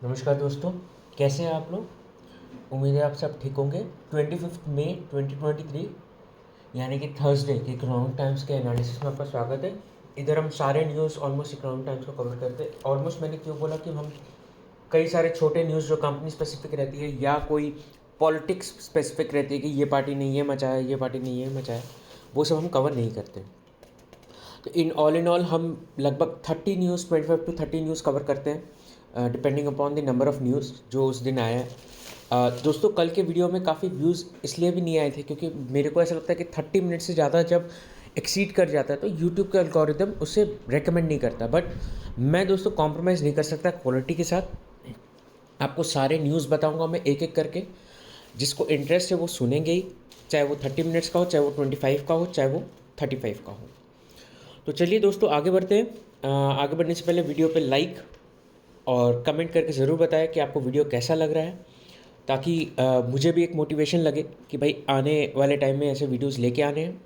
नमस्कार दोस्तों, कैसे हैं आप लोग। उम्मीद है आप सब ठीक होंगे। 25 मई 2023 यानी कि थर्सडे के इकोनॉमिक टाइम्स के एनालिसिस में आपका स्वागत है। इधर हम सारे न्यूज़ ऑलमोस्ट इकोनॉमिक टाइम्स को कवर करते हैं। ऑलमोस्ट मैंने क्यों बोला कि हम कई सारे छोटे न्यूज़ जो कंपनी स्पेसिफिक रहती है या कोई पॉलिटिक्स स्पेसिफिक रहती है कि ये पार्टी ने ये मचाया, ये पार्टी ने ये मचाया, वो सब हम कवर नहीं करते। तो इन ऑल हम लगभग 25 to 30 न्यूज़ कवर करते हैं, depending upon the number of news जो उस दिन आया है। दोस्तों, कल के वीडियो में काफ़ी व्यूज़ इसलिए भी नहीं आए थे क्योंकि मेरे को ऐसा लगता है कि 30 मिनट से ज़्यादा जब एक्सीड कर जाता है तो यूट्यूब का एल्गोरिदम उसे रेकमेंड नहीं करता। बट मैं दोस्तों कॉम्प्रोमाइज़ नहीं कर सकता क्वालिटी के साथ। आपको सारे न्यूज़ बताऊंगा मैं एक एक करके। जिसको इंटरेस्ट है वो सुनेंगे ही, चाहे वो 30 मिनट्स का हो, चाहे वो 25 का हो, चाहे वो 35 का हो। तो चलिए दोस्तों आगे बढ़ते हैं। आगे बढ़ने से पहले वीडियो पे लाइक और कमेंट करके ज़रूर बताएं कि आपको वीडियो कैसा लग रहा है, ताकि मुझे भी एक मोटिवेशन लगे कि भाई आने वाले टाइम में ऐसे वीडियोस लेके आने हैं।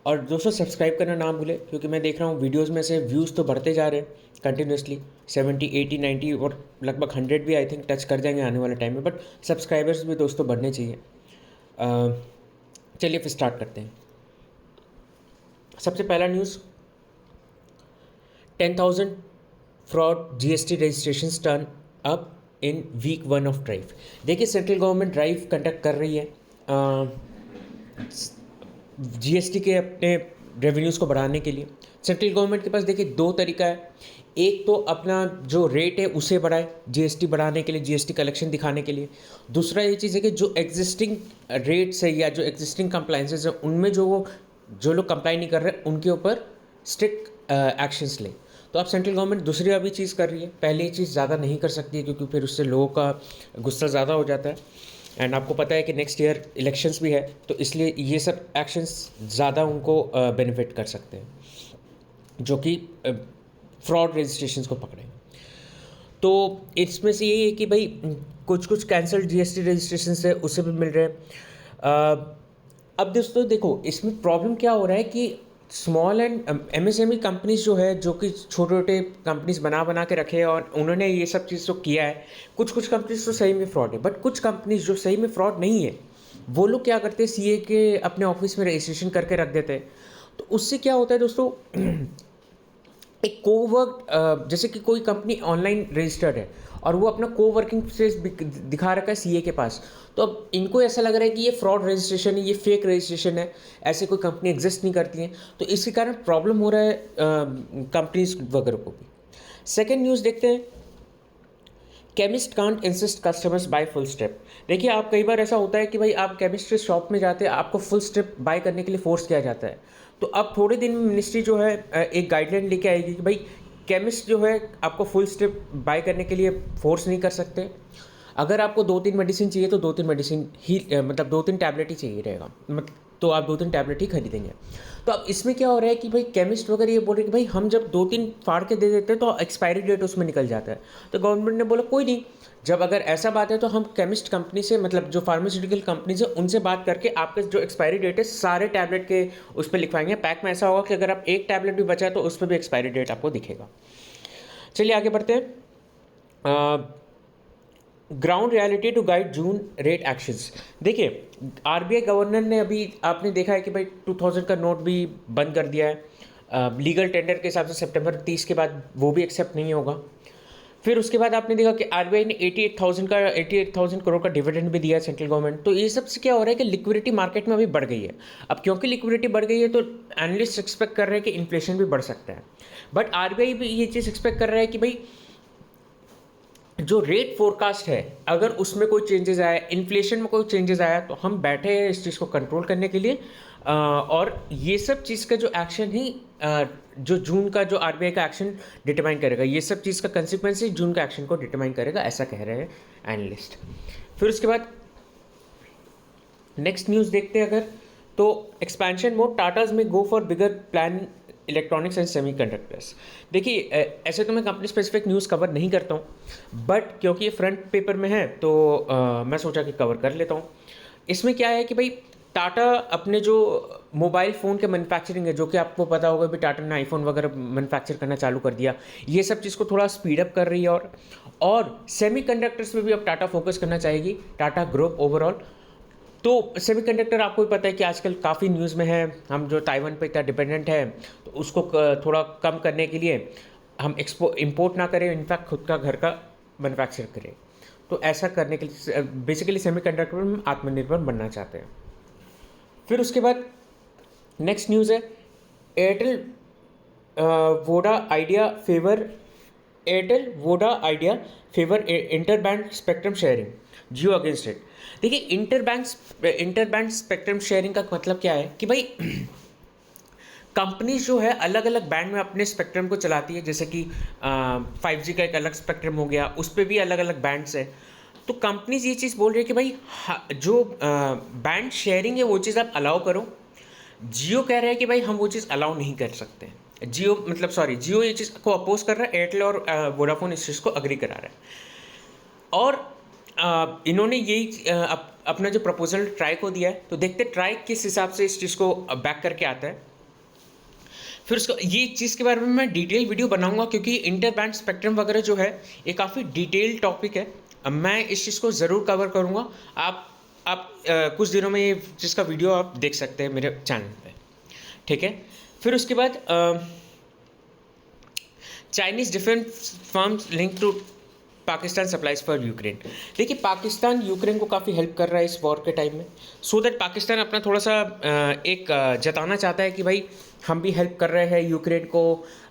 और दोस्तों सब्सक्राइब करना ना भूलें क्योंकि मैं देख रहा हूँ वीडियोस में से व्यूज़ तो बढ़ते जा रहे हैं कंटिन्यूसली। 70, 80, 90 और लगभग 100 भी आई थिंक टच कर जाएंगे आने वाले टाइम में। बट सब्सक्राइबर्स भी दोस्तों बढ़ने चाहिए। चलिए फिर स्टार्ट करते हैं। सबसे पहला news, 10,000 fraud GST registration turn up in week 1 of drive. देखिए सेंट्रल गवर्नमेंट ड्राइव कंडक्ट कर रही है जीएसटी के अपने रेवेन्यूज़ को बढ़ाने के लिए। सेंट्रल गवर्नमेंट के पास देखिए दो तरीका है। एक तो अपना जो रेट है उसे बढ़ाए जीएसटी बढ़ाने के लिए, जीएसटी कलेक्शन दिखाने के लिए। दूसरा ये चीज़ है कि जो एग्जिस्टिंग रेट्स है या जो एग्जिस्टिंग कंप्लाइंसेज है उनमें जो लोग कंप्लाई नहीं कर रहे उनके ऊपर स्ट्रिक्ट एक्शंस ले। तो अब सेंट्रल गवर्नमेंट दूसरी अभी चीज़ कर रही है। पहले ये चीज़ ज़्यादा नहीं कर सकती है क्योंकि फिर उससे लोगों का गुस्सा ज़्यादा हो जाता है। एंड आपको पता है कि नेक्स्ट ईयर इलेक्शंस भी है, तो इसलिए ये सब एक्शंस ज़्यादा उनको बेनिफिट कर सकते हैं जो कि फ्रॉड रजिस्ट्रेशन को पकड़े। तो इसमें से यही है कि भाई कुछ कुछ कैंसल्ड जीएसटी रजिस्ट्रेशन है उसे भी मिल रहे हैं। अब दोस्तों देखो इसमें प्रॉब्लम क्या हो रहा है कि स्मॉल एंड एमएसएमई कंपनीज जो है, जो कि छोटे छोटे कंपनीज बना के रखे हैं और उन्होंने ये सब चीज़ तो किया है। कुछ कुछ कंपनीज तो सही में फ्रॉड है, बट कुछ कंपनीज जो सही में फ्रॉड नहीं है वो लोग क्या करते हैं, सीए के अपने ऑफिस में रजिस्ट्रेशन करके रख देते हैं। तो उससे क्या होता है दोस्तों, एक कोवर्क, जैसे कि कोई कंपनी ऑनलाइन रजिस्टर्ड है और वो अपना कोवर्किंग स्पेस दिखा रखा है सीए के पास, तो अब इनको ऐसा लग रहा है कि ये फ्रॉड रजिस्ट्रेशन है, ये फेक रजिस्ट्रेशन है, ऐसे कोई कंपनी एग्जिस्ट नहीं करती हैं। तो इसके कारण प्रॉब्लम हो रहा है कंपनीज वगैरह को भी। सेकेंड न्यूज़ देखते हैं, chemist can't insist customers buy full strip. देखिए आप कई बार ऐसा होता है कि भाई आप केमिस्ट के शॉप में जाते हैं, आपको फुल स्टेप बाय करने के लिए फोर्स किया जाता है। तो अब थोड़े दिन में मिनिस्ट्री जो है एक गाइडलाइन लेके आएगी कि भाई केमिस्ट जो है आपको फुल स्टेप बाय करने के लिए फोर्स नहीं कर सकते। अगर आपको 2-3 मेडिसिन चाहिए तो 2-3 मेडिसिन ही मतलब 2-3 टैबलेट ही चाहिए रहेगा, तो आप 2-3 टैबलेट ही खरीदेंगे। तो अब इसमें क्या हो रहा है कि भाई केमिस्ट वगैरह ये बोल रहे हैं कि भाई हम जब 2-3 फाड़ के दे देते हैं तो एक्सपायरी डेट उसमें निकल जाता है। तो गवर्नमेंट ने बोला कोई नहीं, जब अगर ऐसा बात है तो हम केमिस्ट कंपनी से, मतलब जो फार्मास्यूटिकल कंपनीज है उनसे बात करके आपके जो एक्सपायरी डेट है सारे टैबलेट के उस पर लिखवाएंगे। पैक में ऐसा होगा कि अगर आप एक टैबलेट भी बचा है तो उस पर भी एक्सपायरी डेट आपको दिखेगा। चलिए आगे बढ़ते हैं। Ground reality to guide June rate actions. देखिए आरबीआई गवर्नर ने अभी आपने देखा है कि भाई 2000 का नोट भी बंद कर दिया है। लीगल टेंडर के हिसाब से सितंबर 30 के बाद वो भी एक्सेप्ट नहीं होगा। फिर उसके बाद आपने देखा कि आरबीआई ने 88,000 करोड़ का डिविडेंड भी दिया है सेंट्रल गवर्नमेंट। तो ये सब से क्या हो रहा है कि लिक्विडिटी मार्केट में अभी बढ़ गई है। अब क्योंकि लिक्विडिटी बढ़ गई है तो एनालिस्ट एक्सपेक्ट कर रहे हैं कि इन्फ्लेशन भी बढ़ सकता है। बट आरबीआई भी ये चीज़ एक्सपेक्ट कर रहा है कि भाई जो रेट फोरकास्ट है अगर उसमें कोई चेंजेस आया, इन्फ्लेशन में कोई चेंजेस आया, तो हम बैठे हैं इस चीज़ को कंट्रोल करने के लिए। और ये सब चीज़ का जो एक्शन ही जो जून का जो आरबीआई का एक्शन डिटरमाइन करेगा, ये सब चीज़ का कंसिक्वेंस ही जून का एक्शन को डिटरमाइन करेगा, ऐसा कह रहे हैं एनालिस्ट। फिर उसके बाद नेक्स्ट न्यूज़ देखते हैं अगर, तो एक्सपेंशन मोड, टाटाज में go for bigger plan electronics and semiconductors. देखिए ऐसे तो मैं कंपनी स्पेसिफिक न्यूज़ कवर नहीं करता हूँ, बट क्योंकि ये फ्रंट पेपर में है तो मैं सोचा कि कवर कर लेता हूँ। इसमें क्या है कि भाई टाटा अपने जो मोबाइल फ़ोन के मैन्युफैक्चरिंग है, जो कि आपको पता होगा भी टाटा ने आईफ़ोन वगैरह मैन्युफैक्चर करना चालू कर दिया। ये सब चीज़ को थोड़ा स्पीड अप कर रही है और सेमीकंडक्टर्स में भी अब टाटा फ़ोकस करना चाहेगी, टाटा ग्रुप ओवरऑल। तो सेमीकंडक्टर आपको भी पता है कि आजकल काफ़ी न्यूज़ में है, हम जो ताइवान पे इतना डिपेंडेंट है, तो उसको थोड़ा कम करने के लिए हम इम्पोर्ट ना करें, इनफैक्ट खुद का घर का मैन्युफैक्चर करें। तो ऐसा करने के लिए बेसिकली सेमीकंडक्टर में हम आत्मनिर्भर बनना चाहते हैं। फिर उसके बाद नेक्स्ट न्यूज़ है, Airtel Voda Idea favour Airtel Voda Idea favour interband spectrum sharing, Jio against it. देखिए, इंटरबैंड स्पेक्ट्रम शेयरिंग का मतलब क्या है कि भाई कंपनीज जो है अलग अलग बैंड में अपने स्पेक्ट्रम को चलाती है, जैसे कि 5G का एक अलग स्पेक्ट्रम हो गया, उस पर भी अलग अलग बैंड्स है। तो कंपनीज ये चीज़ बोल रही है कि भाई जो बैंड शेयरिंग है वो चीज़ आप अलाउ करो। जियो कह रहा है कि भाई हम वो चीज़ अलाउ नहीं कर सकते। जियो ये चीज़ को अपोज कर रहा है, एयरटेल और वोडाफोन इस चीज़ को अग्री करा रहा है। और इन्होंने यही अपना जो प्रपोजल ट्राई को दिया है, तो देखते ट्राई किस हिसाब से इस चीज़ को बैक करके आता है। फिर उसको ये चीज़ के बारे में मैं डिटेल वीडियो बनाऊंगा, क्योंकि इंटरबैंड स्पेक्ट्रम वगैरह जो है ये काफ़ी डिटेल टॉपिक है। मैं इस चीज़ को ज़रूर कवर करूंगा। आप कुछ दिनों में ये चीज़ का वीडियो आप देख सकते हैं मेरे चैनल पे, ठीक है। फिर उसके बाद Chinese defence firms link to Pakistan supplies for Ukraine. देखिए, पाकिस्तान यूक्रेन को काफ़ी हेल्प कर रहा है इस वॉर के टाइम में, सो दैट पाकिस्तान अपना थोड़ा सा जताना चाहता है कि भाई हम भी हेल्प कर रहे हैं यूक्रेन को।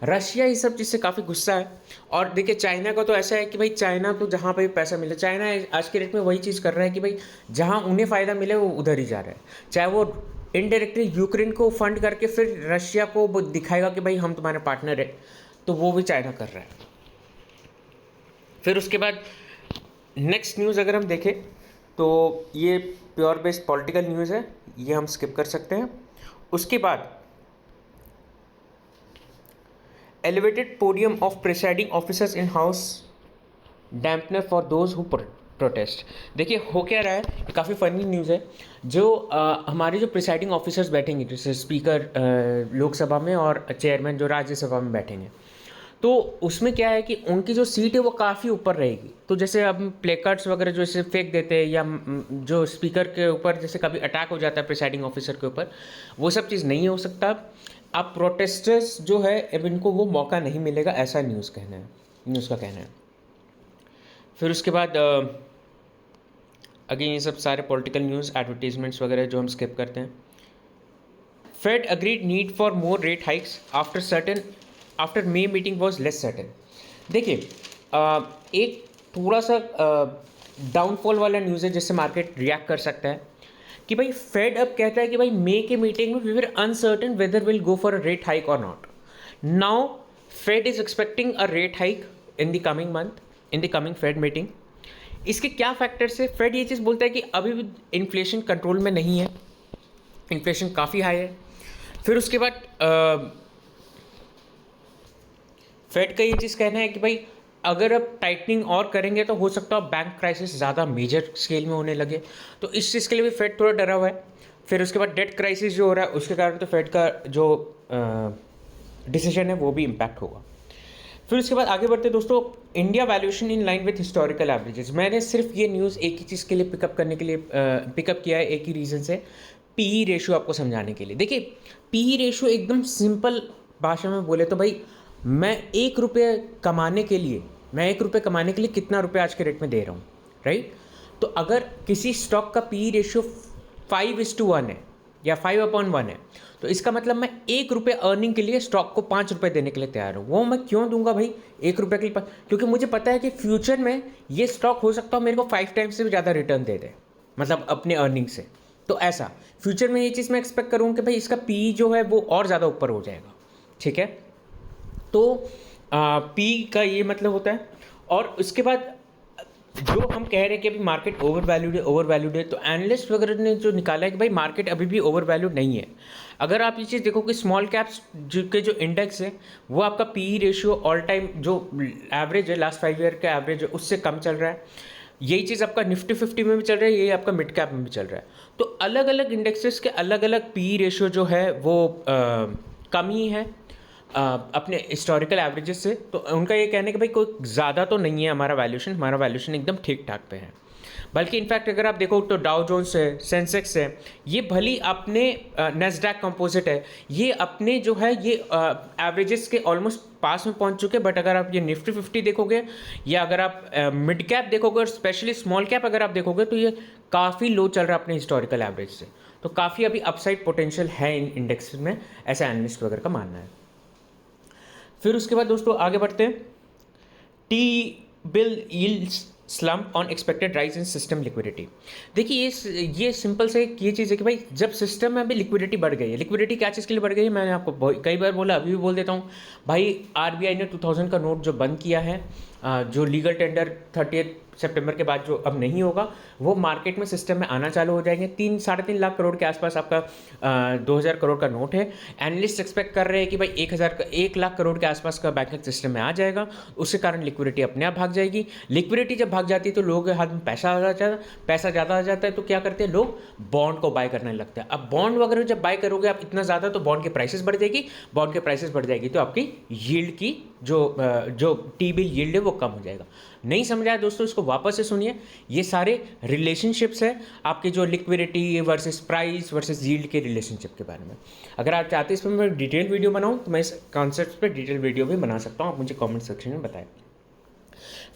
रशिया इस सब चीज़ से काफ़ी गुस्सा है। और देखिए, चाइना का तो ऐसा है कि भाई चाइना तो जहाँ पे भी पैसा मिले, चाइना आज के डेट में वही चीज़ कर रहा है कि भाई जहाँ उन्हें फ़ायदा मिले वो उधर ही जा रहा है। चाहे वो इनडायरेक्टली यूक्रेन को फंड करके फिर रशिया को वो दिखाएगा कि भाई हम तुम्हारे पार्टनर है, तो वो भी चाइना कर रहा है। फिर उसके बाद नेक्स्ट न्यूज़ अगर हम देखें तो ये प्योर बेस्ड पॉलिटिकल न्यूज़ है, ये हम स्किप कर सकते हैं। उसके बाद elevated podium of presiding officers in house dampener for those who protest. देखिए, हो क्या रहा है, काफ़ी फनी न्यूज़ है। जो हमारे जो प्रिसाइडिंग ऑफिसर्स बैठेंगे, जैसे स्पीकर लोकसभा में और चेयरमैन जो राज्यसभा में बैठेंगे, तो उसमें क्या है कि उनकी जो सीट है वो काफ़ी ऊपर रहेगी। तो जैसे अब प्ले कार्ड्स वगैरह जो ऐसे फेंक देते हैं, या जो स्पीकर के ऊपर जैसे कभी अटैक हो जाता है प्रिसाइडिंग ऑफिसर के ऊपर, वो सब चीज़ नहीं हो सकता। अब प्रोटेस्टर्स जो है अब इनको वो मौका नहीं मिलेगा, ऐसा न्यूज़ का कहना है। फिर उसके बाद अगेन ये सब सारे पॉलिटिकल न्यूज़, एडवर्टीजमेंट्स वगैरह जो हम स्किप करते हैं। Fed agreed need for more rate hikes after May meeting was less certain. देखिए, एक थोड़ा सा डाउनफॉल वाला न्यूज़ है जिससे मार्केट रिएक्ट कर सकता है कि भाई फेड अब कहता है कि भाई मे के मीटिंग में we were uncertain whether will go for a rate hike or not. Now Fed is expecting a rate hike in the coming month, in the coming Fed meeting. इसके क्या फैक्टर्स है? फेड ये चीज़ बोलता है कि अभी भी इन्फ्लेशन कंट्रोल में नहीं है, इन्फ्लेशन काफ़ी हाई है। फिर उसके बाद फेड का ये चीज़ कहना है कि भाई अगर अब टाइटनिंग और करेंगे तो हो सकता है बैंक क्राइसिस ज़्यादा मेजर स्केल में होने लगे, तो इस चीज़ के लिए भी फेड थोड़ा डरा हुआ है। फिर उसके बाद डेट क्राइसिस जो हो रहा है उसके कारण तो फेड का जो डिसीजन है वो भी इम्पैक्ट होगा। फिर उसके बाद आगे बढ़ते दोस्तों, India valuation in line with historical averages. मैंने सिर्फ ये न्यूज़ एक ही चीज़ के लिए पिकअप किया है, एक ही रीज़न से, पीई रेशियो आपको समझाने के लिए। देखिए, पीई रेशियो एकदम सिंपल भाषा में बोले तो भाई मैं एक रुपये कमाने के लिए कितना रुपये आज के रेट में दे रहा हूँ, राइट। तो अगर किसी स्टॉक का पी रेशियो 5:1 है या 5/1 है, तो इसका मतलब मैं 1 रुपये अर्निंग के लिए स्टॉक को 5 रुपये देने के लिए तैयार हूँ। वो मैं क्यों दूंगा भाई 1 रुपये के लिए? क्योंकि मुझे पता है कि फ्यूचर में ये स्टॉक हो सकता है मेरे को 5 टाइम्स से भी ज़्यादा रिटर्न दे दे, मतलब अपने अर्निंग से। तो ऐसा फ्यूचर में ये चीज़ मैं एक्सपेक्ट करूँ कि भाई इसका पी जो है वो और ज़्यादा ऊपर हो जाएगा, ठीक है। तो पी का ये मतलब होता है। और उसके बाद जो हम कह रहे हैं कि अभी मार्केट ओवर वैल्यूड है, तो एनालिस्ट वगैरह ने जो निकाला है कि भाई मार्केट अभी भी ओवर वैल्यूड नहीं है। अगर आप ये चीज़ देखो कि स्मॉल कैप्स जो इंडेक्स है वो आपका पी रेशियो ऑल टाइम जो एवरेज है, लास्ट 5 ईयर का एवरेज है, उससे कम चल रहा है। यही चीज़ आपका निफ्टी 50 में भी चल रहा है, यही आपका मिड कैप में भी चल रहा है। तो अलग अलग इंडेक्सेस के अलग अलग पी रेशियो जो है वो कम ही है अपने हिस्टोरिकल एवरेजेस से। तो उनका ये कहने कि भाई कोई ज़्यादा तो नहीं है हमारा वैल्यूएशन एकदम ठीक ठाक पे है। बल्कि इनफैक्ट अगर आप देखो तो डाउ जोन्स है, सेंसेक्स है, ये भली अपने नेस्डैक कंपोजिट है, ये अपने जो है ये एवरेजेस के ऑलमोस्ट पास में पहुंच चुके हैं। बट अगर आप ये निफ्टी 50 देखोगे या अगर आप मिड कैप देखोगे और स्पेशली स्मॉल कैप अगर आप देखोगे तो ये काफ़ी लो चल रहा है अपने हिस्टोरिकल एवरेज से। तो काफ़ी अभी अपसाइड पोटेंशियल है इन इंडेक्स में, ऐसा एनालिस्ट वगैरह का मानना है। फिर उसके बाद दोस्तों आगे बढ़ते हैं। T bill yields slump on expected rise in system liquidity. देखिए ये सिंपल से ये चीज़ है कि भाई जब सिस्टम में अभी लिक्विडिटी बढ़ गई है, लिक्विडिटी क्या चीज़ के लिए बढ़ गई है मैंने आपको कई बार बोला, अभी भी बोल देता हूँ भाई। आरबीआई ने 2000 का नोट जो बंद किया है, जो लीगल टेंडर 30 सितंबर के बाद जो अब नहीं होगा, वो मार्केट में सिस्टम में आना चालू हो जाएंगे। 3-3.5 लाख करोड़ के आसपास आपका 2000 करोड़ का नोट है। एनालिस्ट एक्सपेक्ट कर रहे हैं कि भाई 1 लाख करोड़ के आसपास का बैंकिंग सिस्टम में आ जाएगा, उसके कारण लिक्विडिटी अपने आप भाग जाएगी। लिक्विडिटी जब भाग जाती है तो लोगों के हाथ में पैसा ज़्यादा आ जाता है, तो क्या करते हैं लोग, बॉन्ड को बाय करने लगते हैं। अब बॉन्ड वगैरह जब बाय करोगे आप इतना ज़्यादा, तो बॉन्ड के प्राइसेस बढ़ जाएगी, बॉन्ड के प्राइसेस बढ़ जाएगी तो आपकी यील्ड की जो टी बिल यील्ड है वो कम हो जाएगा। नहीं समझ आया दोस्तों, इसको वापस से सुनिए। ये सारे रिलेशनशिप्स है आपके, जो liquidity versus price versus yield के रिलेशनशिप के बारे में। अगर आप चाहते हैं इस पर मैं डिटेल वीडियो बनाऊं तो मैं इस कॉन्सेप्ट पे डिटेल वीडियो भी बना सकता हूं, आप मुझे कमेंट सेक्शन में बताएं।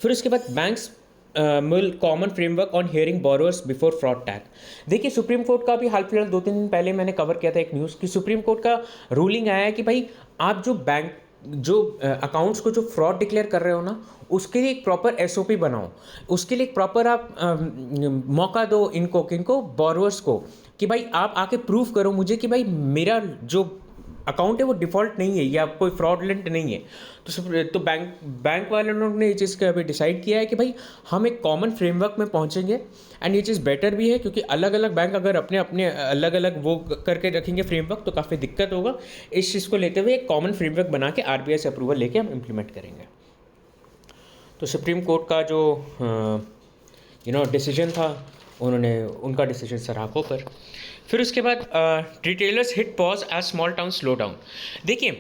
फिर उसके बाद banks mill common framework on hearing borrowers before fraud tag. देखिए सुप्रीम कोर्ट का भी हाल फिलहाल 2-3 दिन पहले मैंने कवर किया था एक न्यूज़ कि सुप्रीम कोर्ट का रूलिंग आया है कि भाई आप जो बैंक जो अकाउंट्स को जो फ्रॉड डिक्लेयर कर रहे हो ना, उसके लिए एक प्रॉपर एसओपी बनाओ, उसके लिए एक प्रॉपर आप मौका दो किनको बोरोअर्स को कि भाई आप आके प्रूव करो मुझे कि भाई मेरा जो अकाउंट है वो डिफ़ॉल्ट नहीं है या कोई फ्रॉडलेंट नहीं है। तो बैंक वाले लोगों ने ये चीज़ का अभी डिसाइड किया है कि भाई हम एक कॉमन फ्रेमवर्क में पहुंचेंगे। एंड ये चीज़ बेटर भी है क्योंकि अलग अलग बैंक अगर अपने अपने अलग अलग वो करके रखेंगे फ्रेमवर्क तो काफ़ी दिक्कत होगा। इस चीज़ को लेते हुए एक कॉमन फ्रेमवर्क बना के आरबीआई से अप्रूवल लेके हम इम्प्लीमेंट करेंगे। तो सुप्रीम कोर्ट का जो डिसीजन था, उनका डिसीजन सराखों पर। फिर उसके बाद retailers hit pause as small town slow down. देखिए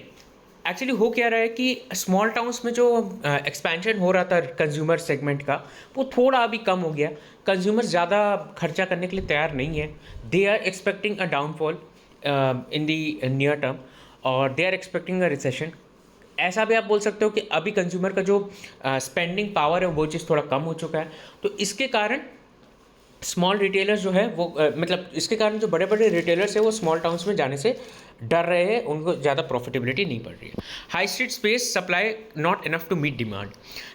एक्चुअली हो क्या रहा है कि स्मॉल टाउन्स में जो एक्सपेंशन हो रहा था कंज्यूमर सेगमेंट का, वो थोड़ा अभी कम हो गया। कंज्यूमर ज़्यादा खर्चा करने के लिए तैयार नहीं है। They are expecting a downfall in the near term और they are expecting a recession. ऐसा भी आप बोल सकते हो कि अभी कंज्यूमर का जो स्पेंडिंग पावर है वो चीज़ थोड़ा कम हो चुका है। तो इसके कारण स्मॉल रिटेलर्स जो है वो मतलब इसके कारण जो बड़े बड़े रिटेलर्स है वो स्मॉल टाउन्स में जाने से डर रहे हैं, उनको ज़्यादा प्रॉफिटेबिलिटी नहीं बढ़ रही है। High street space supply not enough to meet demand.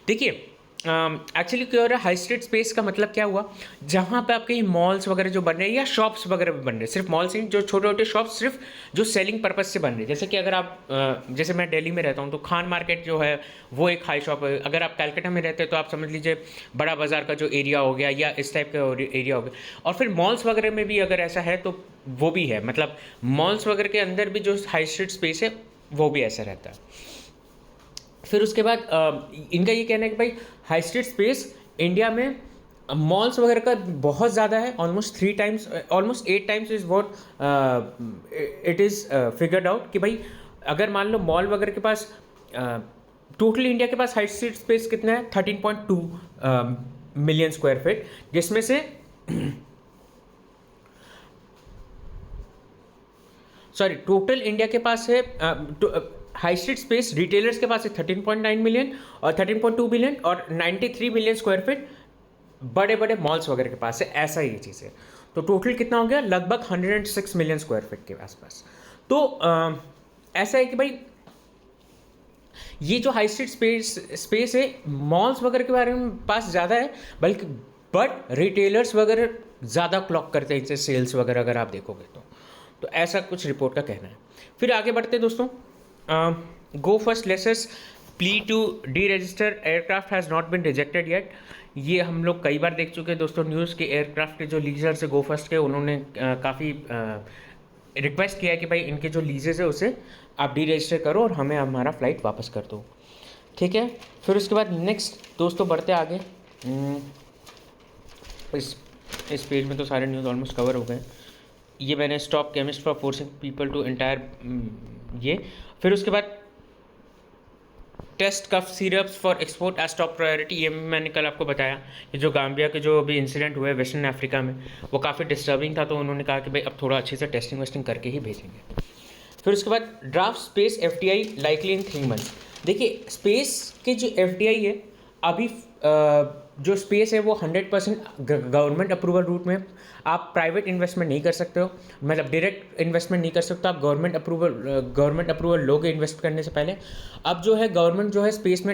देखिए एक्चुअली क्या हो रहा है, हाई स्ट्रीट स्पेस का मतलब क्या हुआ, जहाँ पे आपके मॉल्स वगैरह जो बन रहे हैं या शॉप्स वगैरह भी बन रहे हैं, सिर्फ मॉल्स ही, जो छोटे छोटे शॉप्स सिर्फ जो सेलिंग पर्पज से बन रहे हैं। जैसे कि अगर आप जैसे मैं दिल्ली में रहता हूँ तो खान मार्केट जो है वो एक हाई शॉप है। अगर आप कलकत्ता में रहते हैं तो आप समझ लीजिए बड़ा बाजार का जो एरिया हो गया या इस टाइप का एरिया हो गया। और फिर मॉल्स वगैरह में भी अगर ऐसा है तो वो भी है, मतलब मॉल्स वगैरह के अंदर भी जो हाई स्ट्रीट स्पेस है वो भी ऐसा रहता है। फिर उसके बाद इनका ये कहना है कि भाई हाई स्ट्रीट स्पेस इंडिया में मॉल्स वगैरह का बहुत ज़्यादा है, almost 8 times is what it is figured out कि भाई अगर मान लो मॉल वगैरह के पास टोटल इंडिया के पास हाई स्ट्रीट स्पेस कितना है 13.2 मिलियन स्क्वायर फीट, जिसमें से टोटल इंडिया के पास है हाई स्ट्रीट स्पेस रिटेलर्स के पास है 13.9 मिलियन और 13.2 मिलियन और 93 मिलियन स्क्वायर फीट बड़े बड़े मॉल्स वगैरह के पास है। ऐसा ही चीज़ है। तो टोटल कितना हो गया, लगभग 106 मिलियन स्क्वायर फीट के आसपास। तो ऐसा है कि भाई ये जो हाई स्ट्रीट स्पेस है मॉल्स वगैरह के बारे में पास ज़्यादा है, बट रिटेलर्स वगैरह ज़्यादा क्लॉक करते हैं इनसे सेल्स वगैरह अगर आप देखोगे तो ऐसा कुछ रिपोर्ट का कहना है। फिर आगे बढ़ते हैं दोस्तों। Go First lessors plea to deregister aircraft has not been rejected yet. ये हम लोग कई बार देख चुके हैं दोस्तों न्यूज़ के एयरक्राफ्ट के जो लीजर्स है गो फर्स्ट के, उन्होंने काफ़ी रिक्वेस्ट किया है कि भाई इनके जो लीजेस है उसे आप डी रजिस्टर करो और हमें हमारा फ़्लाइट वापस कर दो। ठीक है। फिर उसके बाद नेक्स्ट दोस्तों बढ़ते आगे। इस पेज में तो सारे न्यूज़ ऑलमोस्ट कवर हो गए। ये मैंने stop chemist for forcing people to entire ये। फिर उसके बाद test cough syrups for export as top priority, ये मैंने कल आपको बताया कि जो गाम्बिया के जो अभी इंसिडेंट हुए वेस्टर्न अफ्रीका में वो काफ़ी डिस्टर्बिंग था, तो उन्होंने कहा कि भाई अब थोड़ा अच्छे से टेस्टिंग वेस्टिंग करके ही भेजेंगे। फिर उसके बाद ड्राफ्ट स्पेस एफडीआई लाइकली इन 3 मंथ्स। देखिए स्पेस के जो एफडीआई है अभी जो स्पेस है वो 100% गवर्नमेंट अप्रूवल रूट में, आप प्राइवेट इन्वेस्टमेंट नहीं कर सकते हो, मतलब डायरेक्ट इन्वेस्टमेंट नहीं कर सकते, आप गवर्नमेंट अप्रूवल लोगे इन्वेस्ट करने से पहले। अब जो है गवर्नमेंट जो है स्पेस में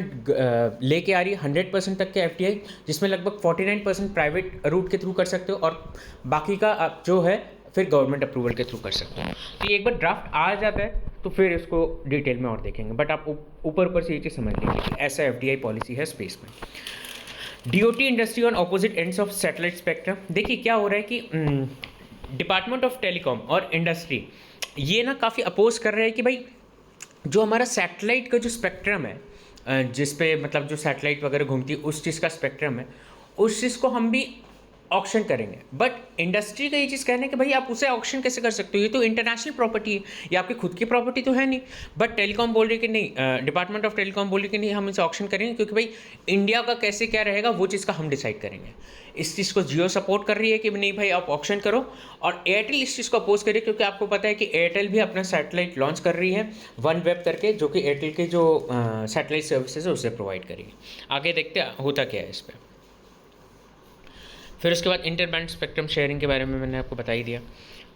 लेके आ रही है 100% तक के एफडीआई, जिसमें लगभग 49% प्राइवेट रूट के थ्रू कर सकते हो और बाकी का आप जो है फिर गवर्नमेंट अप्रूवल के थ्रू कर सकते हो। तो एक बार ड्राफ्ट आ जाता है तो फिर इसको डिटेल में और देखेंगे, बट आप ऊपर से ये चीज़ समझ लीजिए कि ऐसा एफडीआई पॉलिसी है स्पेस में। DOT industry on opposite ends of satellite spectrum. देखिए क्या हो रहा है कि डिपार्टमेंट ऑफ टेलीकॉम और इंडस्ट्री ये ना काफ़ी अपोज कर रहे हैं कि भाई जो हमारा सैटेलाइट का जो स्पेक्ट्रम है, जिस पे मतलब जो सैटेलाइट वगैरह घूमती है उस चीज़ का स्पेक्ट्रम है, उस चीज़ को हम भी ऑक्शन करेंगे। बट इंडस्ट्री का ये चीज़ कहना है कि भाई आप उसे ऑक्शन कैसे कर सकते हो, ये तो इंटरनेशनल प्रॉपर्टी है, ये आपकी खुद की प्रॉपर्टी तो है नहीं। बट टेलीकॉम बोल रही कि नहीं, डिपार्टमेंट ऑफ टेलीकॉम बोल रही कि नहीं हम इसे ऑक्शन करेंगे, क्योंकि भाई इंडिया का कैसे क्या रहेगा वो चीज़ का हम डिसाइड करेंगे। इस चीज़ को जियो सपोर्ट कर रही है कि नहीं भाई आप ऑक्शन करो, और एयरटेल इस चीज़ को अपोज करिए, क्योंकि आपको पता है कि एयरटेल भी अपना सैटेलाइट लॉन्च कर रही है वन वेब करके, जो कि एयरटेल के जो सैटेलाइट सर्विसेज है उसे प्रोवाइड करेगी। आगे देखते हैं होता क्या है इस पर। फिर उसके बाद इंटरबैंड स्पेक्ट्रम शेयरिंग के बारे में मैंने आपको बता ही दिया।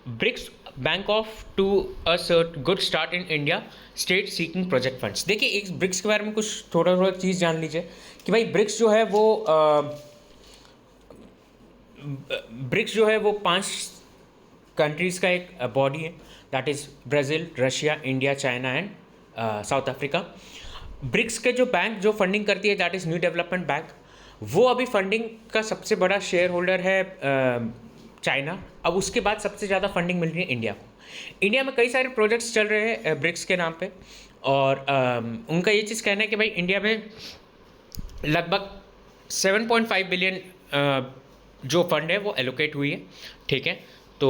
BRICS bank off to a good start in India, state seeking project funds. देखिए एक ब्रिक्स के बारे में कुछ थोड़ा चीज़ जान लीजिए कि भाई ब्रिक्स जो है वो 5 कंट्रीज़ का एक बॉडी है, that is Brazil, Russia, India, China and South Africa. BRICS के जो बैंक जो फंडिंग करती है that is new development bank, वो अभी फंडिंग का सबसे बड़ा शेयर होल्डर है चाइना। अब उसके बाद सबसे ज़्यादा फंडिंग मिल रही है इंडिया को। इंडिया में कई सारे प्रोजेक्ट्स चल रहे हैं ब्रिक्स के नाम पे, और उनका ये चीज़ कहना है कि भाई इंडिया में लगभग 7.5 बिलियन जो फंड है वो एलोकेट हुई है, ठीक है, तो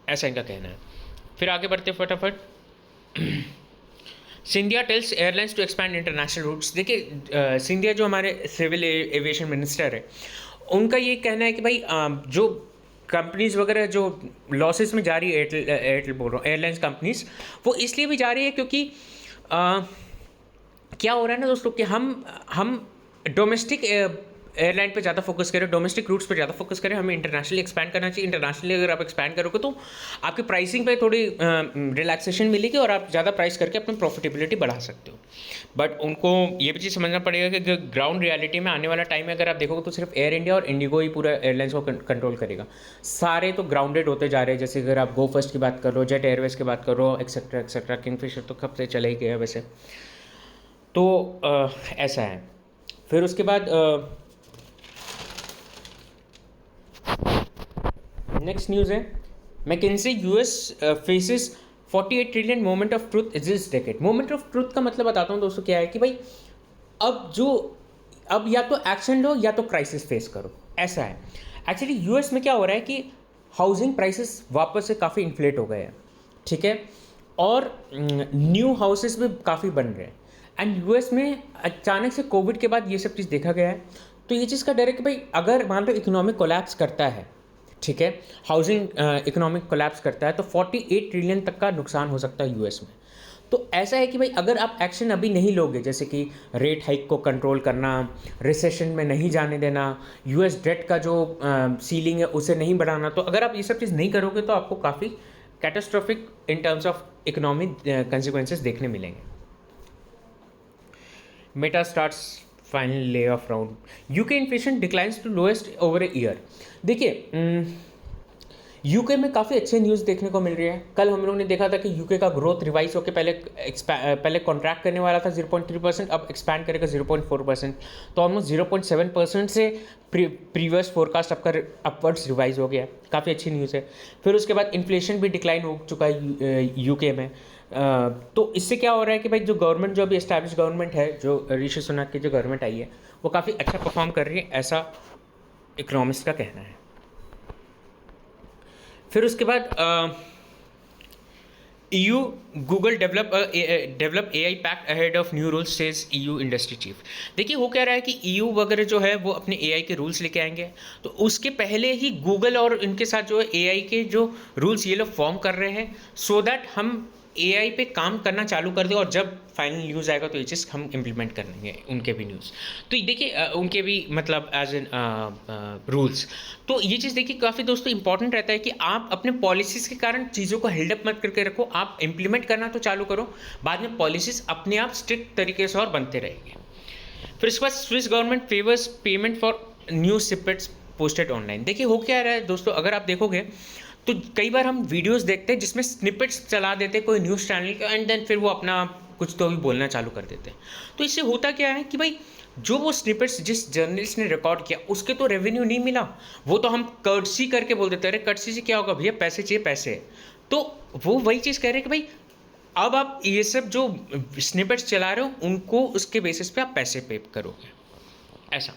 ऐसा इनका कहना है। फिर आगे बढ़ते फटाफट। Scindia tells airlines to expand international routes. देखिए सिंधिया जो हमारे सिविल एविएशन मिनिस्टर है, उनका ये कहना है कि भाई जो कंपनीज वगैरह जो लॉसेस में जा रही है, एयरटेल बोल रहा हूँ, एयरलाइंस कंपनीज, वो इसलिए भी जा रही है क्योंकि क्या हो रहा है ना दोस्तों कि हम डोमेस्टिक एयरलाइन पे ज़्यादा फोकस करें, डोमेस्टिक रूट्स पे ज़्यादा फोकस करें, हमें इंटरनेशनली एक्सपैंड करना चाहिए। इंटरनेशनली अगर आप एक्सपैंड करोगे तो आपकी प्राइसिंग पे थोड़ी रिलैक्सेशन मिलेगी और आप ज़्यादा प्राइस करके अपनी प्रॉफिटेबिलिटी बढ़ा सकते हो। बट उनको ये भी चीज़ समझना पड़ेगा कि ग्राउंड रियलिटी में आने वाला टाइम में अगर आप देखोगे तो सिर्फ एयर इंडिया और इंडिगो ही पूरा एयरलाइंस को कंट्रोल करेगा, सारे तो ग्राउंडेड होते जा रहे हैं। जैसे अगर आप गो फर्स्ट की बात करो, जेट एयरवेज की बात करो, एक्सेट्रा एक्सेट्रा, किंगफिशर तो कब से चला ही गया वैसे, तो ऐसा है। फिर उसके बाद नेक्स्ट न्यूज़ है, McKinsey US faces 48 trillion moment of truth is this decade. Moment of truth का मतलब बताता हूँ दोस्तों क्या है कि भाई अब या तो एक्शन लो या तो क्राइसिस फेस करो, ऐसा है। एक्चुअली यूएस में क्या हो रहा है कि हाउसिंग प्राइसेस वापस से काफ़ी इन्फ्लेट हो गए हैं, ठीक है, और न्यू हाउसेस भी काफ़ी बन रहे हैं। एंड यूएस में अचानक से कोविड के बाद ये सब चीज़ देखा गया है, तो ये चीज़ का डर है कि भाई अगर मान लो इकोनॉमिक कोलैप्स करता है, ठीक है, हाउसिंग इकोनॉमिक कोलैप्स करता है, तो 48 ट्रिलियन तक का नुकसान हो सकता है यूएस में। तो ऐसा है कि भाई अगर आप एक्शन अभी नहीं लोगे, जैसे कि रेट हाइक को कंट्रोल करना, रिसेशन में नहीं जाने देना, यूएस डेट का जो सीलिंग है उसे नहीं बढ़ाना, तो अगर आप ये सब चीज़ नहीं करोगे तो आपको काफ़ी catastrophic in terms of economic consequences देखने मिलेंगे। Meta starts final lay off round, UK inflation declines to lowest over a year. देखिए यूके में काफ़ी अच्छे न्यूज़ देखने को मिल रही है। कल हम लोगों ने देखा था कि यूके का ग्रोथ रिवाइज होकर पहले कॉन्ट्रैक्ट करने वाला था 0.3%, अब एक्सपैंड करेगा 0.4%, तो ऑलमोस्ट 0.7% से प्रीवियस फोरकास्ट आपका अपवर्ड्स रिवाइज हो गया, काफ़ी अच्छी न्यूज़ है। फिर उसके बाद इन्फ्लेशन भी डिक्लाइन हो चुका है यूके में। तो इससे क्या हो रहा है कि भाई जो गवर्नमेंट, जो अभी एस्टैब्लिश गवर्नमेंट है, जो ऋषि सुनक की जो गवर्नमेंट आई है, वो काफ़ी अच्छा परफॉर्म कर रही है, ऐसा इकोनॉमिस्ट का कहना है। फिर उसके बाद EU Google develop AI pact ahead of new rules says EU industry chief. देखिए हो क्या रहा है कि EU वगैरह जो है वो अपने AI के रूल्स लेके आएंगे, तो उसके पहले ही गूगल और इनके साथ जो है AI के जो रूल्स ये लोग फॉर्म कर रहे हैं, सो दैट हम AI पे काम करना चालू कर दें, और जब फाइनल न्यूज़ आएगा तो ये चीज़ हम इम्प्लीमेंट कर लेंगे उनके भी न्यूज़। तो देखिए उनके भी मतलब एज एन रूल्स। तो ये चीज़ देखिए काफ़ी दोस्तों इंपॉर्टेंट रहता है कि आप अपने पॉलिसीज़ के कारण चीज़ों को हेल्डअप मत करके रखो, आप इम्प्लीमेंट करना तो चालू करो, बाद में पॉलिसीज़ अपने आप स्ट्रिक्ट तरीके से और बनते रहेंगे। फिर इसके बाद Swiss government favours payment for news snippets posted online. देखिए हो क्या रहा है दोस्तों, अगर आप देखोगे तो कई बार हम वीडियोस देखते हैं जिसमें स्निपेट्स चला देते हैं कोई न्यूज़ चैनल का, एंड देन फिर वो अपना कुछ तो भी बोलना चालू कर देते हैं। तो इससे होता क्या है कि भाई जो वो स्निपेट्स जिस जर्नलिस्ट ने रिकॉर्ड किया उसके तो रेवेन्यू नहीं मिला, वो तो हम कर्टसी करके बोल देते हैं, अरे कर्टसी से क्या होगा भैया, पैसे चाहिए पैसे। तो वो वही चीज़ कह रहे हैं कि भाई अब आप ये सब जो स्निपेट्स चला रहे हो उनको उसके बेसिस पे आप पैसे पे करोगे, ऐसा।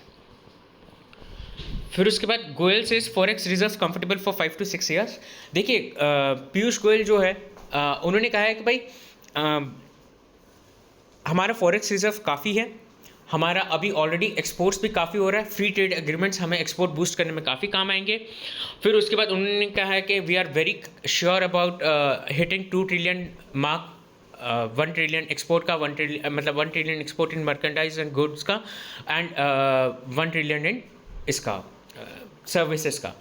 फिर उसके बाद Goyal says forex reserve comfortable for 5 to 6 years। देखिए पीयूष गोयल जो है उन्होंने कहा है कि भाई हमारा फॉरेक्स रिजर्व काफ़ी है, हमारा अभी ऑलरेडी एक्सपोर्ट्स भी काफ़ी हो रहा है, फ्री ट्रेड एग्रीमेंट्स हमें एक्सपोर्ट बूस्ट करने में काफ़ी काम आएंगे। फिर उसके बाद उन्होंने कहा है कि we are very sure about hitting 2 trillion mark, 1 trillion export का, 1 ट्रिलियन मतलब 1 trillion export in merchandise and goods का, एंड 1 ट्रिलियन इन इसका सर्विसेज का।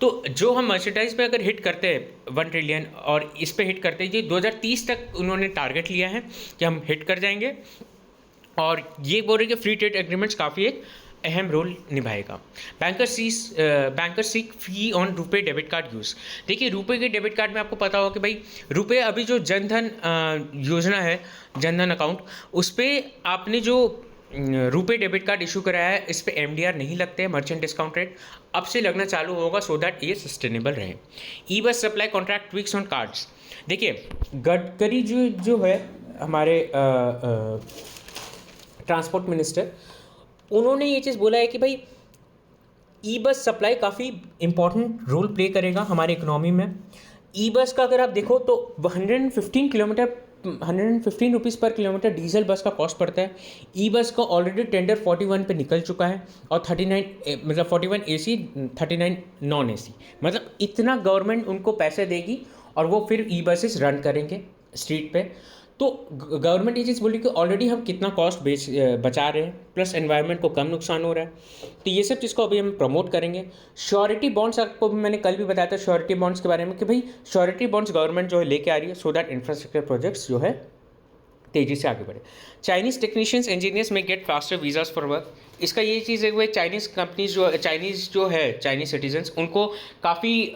तो जो हम मर्चेंडाइज पे अगर हिट करते हैं 1 ट्रिलियन और इस पे हिट करते हैं, ये 2030 तक उन्होंने टारगेट लिया है कि हम हिट कर जाएंगे, और ये बोल रहे कि फ्री ट्रेड एग्रीमेंट्स काफ़ी एक अहम रोल निभाएगा। Banker seek fee on RuPay debit card use. देखिए रुपे के डेबिट कार्ड में आपको पता होगा कि भाई रुपे अभी जो जनधन योजना है, जनधन अकाउंट, उस पर आपने जो रुपे डेबिट कार्ड इशू कराया है इस पे MDR नहीं लगते हैं, मर्चेंट डिस्काउंट रेट अब से लगना चालू होगा, सो दैट ये सस्टेनेबल रहे। E bus supply contract tweaks on cards. देखिए गडकरी जो है हमारे ट्रांसपोर्ट मिनिस्टर, उन्होंने ये चीज़ बोला है कि भाई ई बस सप्लाई काफ़ी इंपॉर्टेंट रोल प्ले करेगा हमारे इकोनॉमी में। ई बस का अगर आप देखो तो 115 रुपीज़ पर किलोमीटर डीजल बस का कॉस्ट पड़ता है। ई बस का ऑलरेडी टेंडर 41 पे निकल चुका है, और 39 मतलब 41 AC 39 नॉन AC, मतलब इतना गवर्नमेंट उनको पैसे देगी और वो फिर ई बसेस रन करेंगे स्ट्रीट पे। तो गवर्नमेंट ये चीज़ बोली कि ऑलरेडी हम कितना कॉस्ट बचा रहे हैं, प्लस एनवायरनमेंट को कम नुकसान हो रहा है, तो ये सब चीज़ को अभी हम प्रमोट करेंगे। श्योरिटी बॉन्ड्स आपको मैंने कल भी बताया था श्योरिटी बॉन्ड्स के बारे में कि भाई श्योरिटी बॉन्ड्स गवर्नमेंट जो है लेके आ रही है, सो दैट इंफ्रास्ट्रक्चर प्रोजेक्ट्स जो है तेज़ी से आगे बढ़े। Chinese technicians engineers may get faster visas for work. इसका ये चीज़ है कि भाई चाइनीज़ कंपनीज जो है चाइनीज़ सिटीजन्स, उनको काफ़ी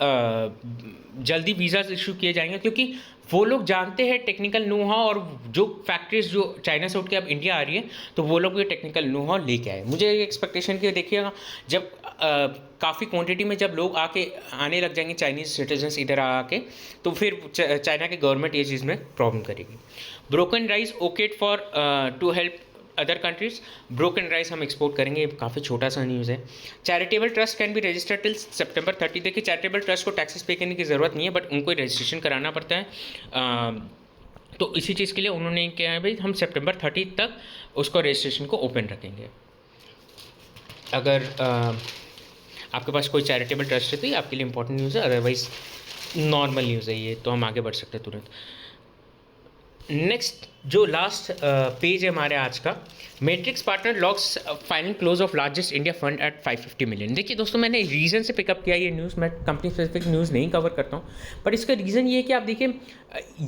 जल्दी वीज़ाज इशू किए जाएंगे, क्योंकि वो लोग जानते हैं टेक्निकल नो हाउ, और जो फैक्ट्रीज जो चाइना से उठ के अब इंडिया आ रही है तो वो लोग ये टेक्निकल नो हाउ लेके आए। मुझे एक्सपेक्टेशन की देखिएगा जब काफ़ी क्वांटिटी में जब लोग आने लग जाएंगे चाइनीज़ सिटीजन्स इधर आके, तो फिर चाइना के गवर्नमेंट ये चीज़ में प्रॉब्लम करेगी। Broken rice okayed for to help other countries. Broken rice हम एक्सपोर्ट करेंगे, काफ़ी छोटा सा न्यूज़ है। Charitable trust can be registered till September 30। देखिए चैरिटेबल ट्रस्ट को टैक्सेस पे करने की ज़रूरत नहीं है, बट उनको रजिस्ट्रेशन कराना पड़ता है। तो इसी चीज़ के लिए उन्होंने क्या है भाई, हम September 30 तक उसको रजिस्ट्रेशन को ओपन रखेंगे। अगर आपके पास कोई चैरिटेबल ट्रस्ट है तो ये आपके लिए इंपॉर्टेंट न्यूज़ है, अदरवाइज नॉर्मल न्यूज़ है ये, तो हम आगे बढ़ सकते हैं तुरंत। नेक्स्ट जो लास्ट पेज है हमारे आज का, matrix partner locks final close of largest India fund eight 550 million. देखिए दोस्तों मैंने रीज़न से पिकअप किया ये न्यूज़, मैं कंपनी स्पेसिफिक न्यूज़ नहीं कवर करता हूँ, पर इसका रीज़न ये है कि आप देखिए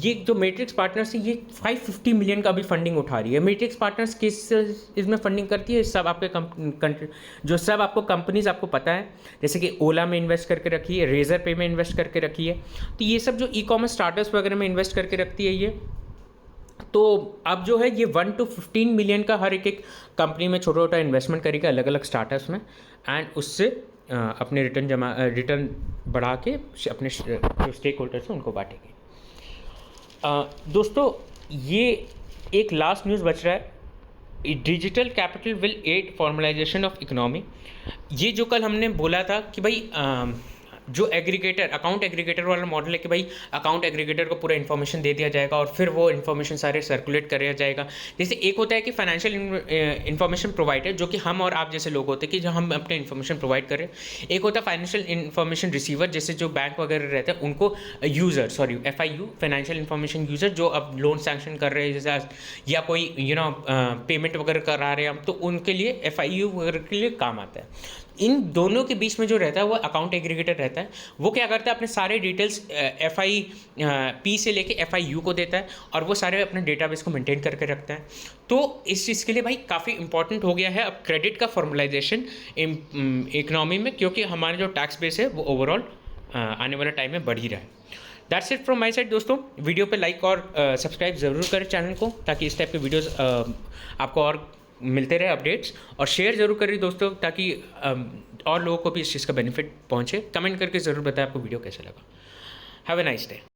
ये जो मैट्रिक्स पार्टनर्स है ये 550 मिलियन का भी फंडिंग उठा रही है। मैट्रिक्स पार्टनर्स किस इसमें फंडिंग करती है, सब आपके जो सब आपको कंपनीज आपको पता है, जैसे कि ओला में इन्वेस्ट करके रखी है, रेजर पे में इन्वेस्ट करके रखी है, तो ये सब जो ई-कॉमर्स स्टार्टअप्स वगैरह में इन्वेस्ट करके रखती है ये। तो अब जो है ये 1 to 15 मिलियन का हर एक कंपनी में छोटा छोटा इन्वेस्टमेंट करेगा अलग अलग स्टार्टअप्स में, एंड उससे अपने रिटर्न बढ़ा के अपने जो स्टेक होल्डर्स हैं उनको बांटेंगे। दोस्तों ये एक लास्ट न्यूज़ बच रहा है digital capital will aid formalisation of economy. ये जो कल हमने बोला था कि भाई जो एग्रीगेटर, अकाउंट एग्रीगेटर वाला मॉडल है कि भाई अकाउंट एग्रीगेटर को पूरा इन्फॉर्मेशन दे दिया जाएगा और फिर वो इन्फॉर्मेशन सारे सर्कुलेट कराया जाएगा। जैसे एक होता है कि फाइनेंशियल इन्फॉर्मेशन प्रोवाइडर, जो कि हम और आप जैसे लोग होते हैं कि जो हम अपने इन्फॉर्मेशन प्रोवाइड करें। एक होता है फाइनेंशियल इन्फॉर्मेशन रिसीवर, जैसे जो बैंक वगैरह रहते हैं उनको user, sorry FIU, financial information user, जो अब लोन सैंक्शन कर रहे हैं जैसे या कोई पेमेंट वगैरह करा रहे हैं हम, तो उनके लिए FIU वगैरह के लिए काम आता है। इन दोनों के बीच में जो रहता है वो अकाउंट एग्रीगेटर रहता है। वो क्या करता है, अपने सारे डिटेल्स FIP से लेके FIU को देता है और वो सारे अपने डेटाबेस को मेंटेन करके रखता है। तो इस चीज़ के लिए भाई काफ़ी इंपॉर्टेंट हो गया है अब क्रेडिट का फॉर्मलाइजेशन इकोनॉमी में, क्योंकि हमारा जो टैक्स बेस है वो ओवरऑल आने वाले टाइम में बढ़ ही रहा है। That's it from my side दोस्तों। वीडियो पे लाइक और सब्सक्राइब ज़रूर करें चैनल को, ताकि इस टाइप के वीडियोस आपको और मिलते रहे अपडेट्स, और शेयर ज़रूर करिए दोस्तों, ताकि और लोगों को भी इस चीज़ का बेनिफिट पहुंचे। कमेंट करके ज़रूर बताएं आपको वीडियो कैसा लगा। Have a nice day.